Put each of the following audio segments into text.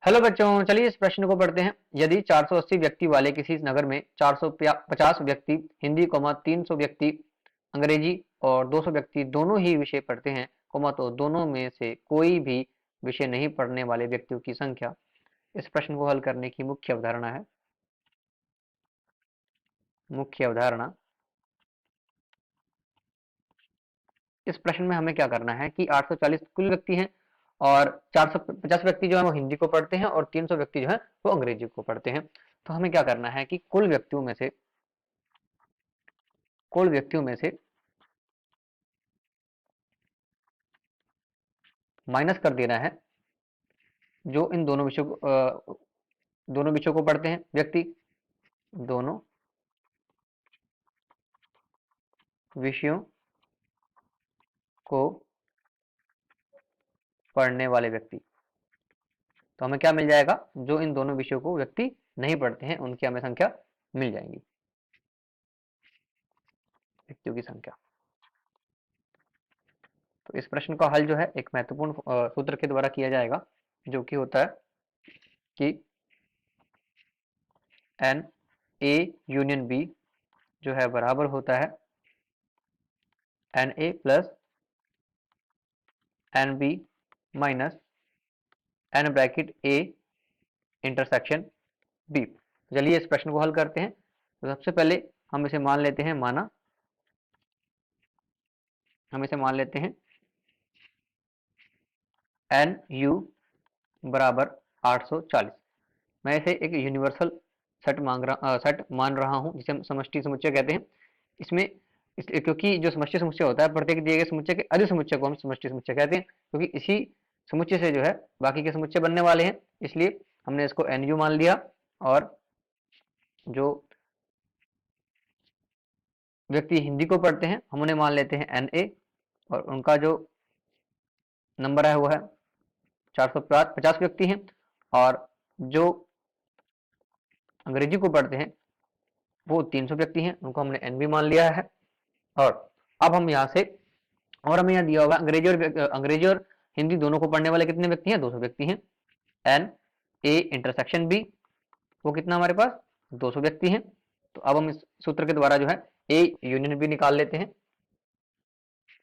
Hello बच्चों, चलिए इस प्रश्न को पढ़ते हैं। यदि 480 व्यक्ति वाले किसी नगर में 450 व्यक्ति हिंदी, 300 व्यक्ति अंग्रेजी और 200 व्यक्ति दोनों ही विषय पढ़ते हैं, तो दोनों में से कोई भी विषय नहीं पढ़ने वाले व्यक्तियों की संख्या। इस प्रश्न को हल करने की मुख्य अवधारणा है। मुख्य अवधारणा, इस प्रश्न में हमें क्या करना है कि 840 कुल व्यक्ति हैं और 450 व्यक्ति जो है वो हिंदी को पढ़ते हैं और 300 व्यक्ति जो है वो अंग्रेजी को पढ़ते हैं। तो हमें क्या करना है कि कुल व्यक्तियों में से माइनस कर देना है जो इन दोनों विषयों को पढ़ते हैं व्यक्ति। दोनों विषयों को पढ़ने वाले व्यक्ति। तो हमें क्या मिल जाएगा, जो इन दोनों विषयों को व्यक्ति नहीं पढ़ते हैं उनकी हमें संख्या मिल जाएगी, व्यक्तियों की संख्या। तो इस प्रश्न का हल जो है एक महत्वपूर्ण सूत्र के द्वारा किया जाएगा, जो कि होता है कि एन ए यूनियन बी जो है बराबर होता है N A plus N B minus N bracket A intersection B. चलिए इस प्रश्न को हल करते हैं। तो सबसे पहले हम इसे मान लेते हैं एन यू बराबर 840। मैं इसे एक यूनिवर्सल सेट मान रहा हूं, जिसे हम समष्टि समुच्चय कहते हैं। इसमें क्योंकि जो समष्टि समुच्चय होता है, प्रत्येक दिए गए समुच्चय के अधिक समुच्चय को हम समष्टि समुच्चय कहते हैं, क्योंकि इसी समुच्चय से जो है बाकी के समुच्चय बनने वाले हैं, इसलिए हमने इसको एन यू मान लिया। और जो व्यक्ति हिंदी को पढ़ते हैं हम उन्हें मान लेते हैं एन ए, और उनका जो नंबर है वो है 450 व्यक्ति हैं। और जो अंग्रेजी को पढ़ते हैं वो 300 व्यक्ति हैं, उनको हमने एन बी मान लिया है। और अब हम यहाँ से, और हमें यहाँ दिया होगा अंग्रेजी और हिंदी दोनों को पढ़ने वाले कितने व्यक्ति हैं, 200 व्यक्ति हैं। एन ए इंटरसेक्शन बी, वो कितना हमारे पास 200 व्यक्ति हैं। तो अब हम इस सूत्र के द्वारा जो है ए यूनियन बी निकाल लेते हैं,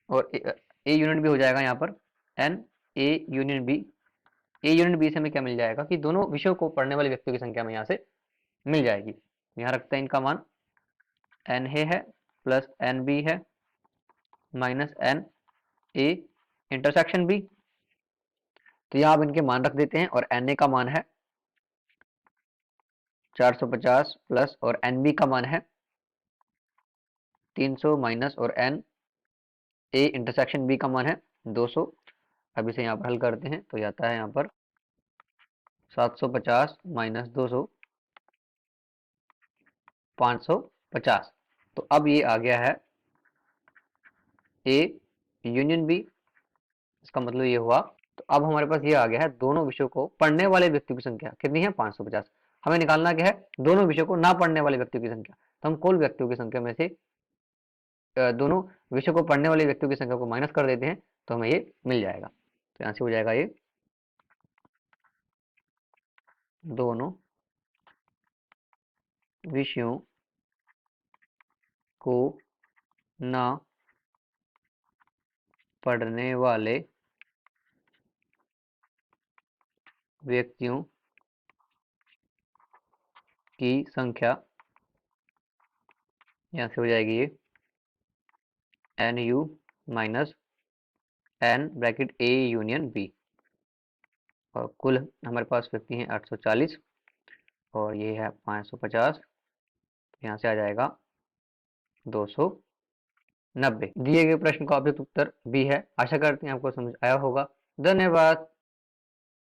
और ए यूनियन बी हो जाएगा यहाँ पर N A union B. A union B से हमें क्या मिल जाएगा कि दोनों विषयों को पढ़ने वाले व्यक्तियों की संख्या में यहाँ से मिल जाएगी। यहाँ रखते हैं इनका मान, एन ए है प्लस एन बी है minus N A intersection B. तो यहाँ आप इनके मान रख देते हैं, और एन ए का मान है 450 प्लस, और एन बी का मान है 300 माइनस, और एन ए इंटरसेक्शन बी का मान है 200। अब इसे यहाँ पर हल करते हैं तो आता है यहाँ पर 750 माइनस 200 550। तो अब ये आ गया है ए यूनियन बी, इसका मतलब ये हुआ। तो अब हमारे पास ये आ गया है दोनों विषयों को पढ़ने वाले व्यक्तियों की संख्या कितनी है, 550। हमें निकालना क्या है, दोनों विषयों को ना पढ़ने वाले व्यक्तियों की संख्या। तो हम कुल व्यक्तियों की संख्या में से दोनों विषयों को पढ़ने वाले व्यक्तियों की संख्या को माइनस कर देते हैं, तो हमें ये मिल जाएगा। तो यहाँ से हो जाएगा ये दोनों विषयों को ना पढ़ने वाले व्यक्तियों की संख्या, यहाँ से हो जाएगी ये N U minus N bracket A union B. और कुल हमारे पास व्यक्ति हैं 840, और ये है 550। यहाँ से आ जाएगा 290। दिए गए प्रश्न का उपयुक्त उत्तर बी है। आशा करते हैं आपको समझ आया होगा। धन्यवाद।